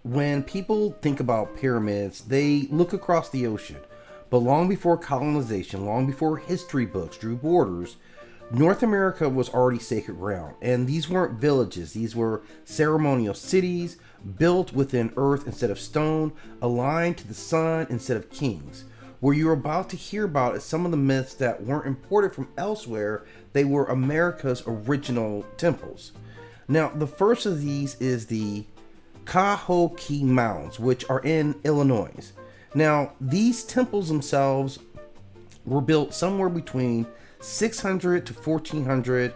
when people think about pyramids, they look across the ocean. But long before colonization, long before history books drew borders, North America was already sacred ground. And these weren't villages, these were ceremonial cities built within earth instead of stone, aligned to the sun instead of kings. Where you're about to hear about is some of the myths that weren't imported from elsewhere, they were America's original temples. Now, the first of these is the Cahokia mounds, which are in Illinois. Now, these temples themselves were built somewhere between 600 to 1400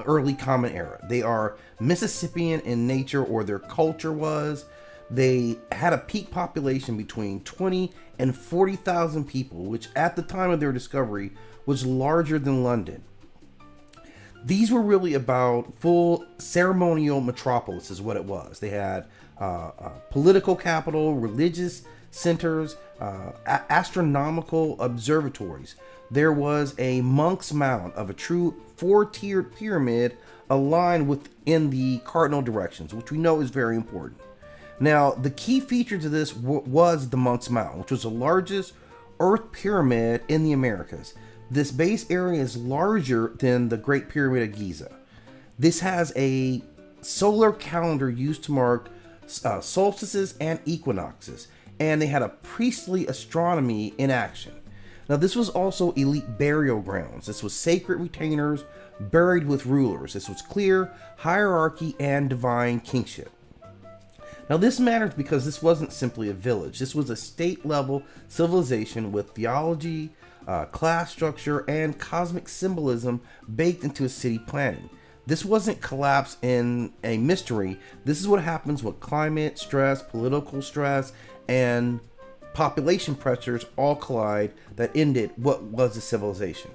early Common Era. They are Mississippian in nature, or their culture was. They had a peak population between 20 and 40,000 people, which at the time of their discovery was larger than London. These were really about full ceremonial metropolis is what it was. They had political capital, religious centers, astronomical observatories. There was a monk's mound of a true four-tiered pyramid aligned within the cardinal directions, which we know is very important. Now, the key feature to this was the monk's mound, which was the largest earth pyramid in the Americas. This base area is larger than the Great Pyramid of Giza. This has a solar calendar used to mark solstices and equinoxes, and they had a priestly astronomy in action. Now, this was also elite burial grounds. This was sacred retainers buried with rulers. This was clear hierarchy and divine kingship. Now, this matters because this wasn't simply a village. This was a state-level civilization with theology, class structure, and cosmic symbolism baked into a city planning. This wasn't collapse in a mystery. This is what happens when climate stress, political stress, and population pressures all collide that ended what was a civilization.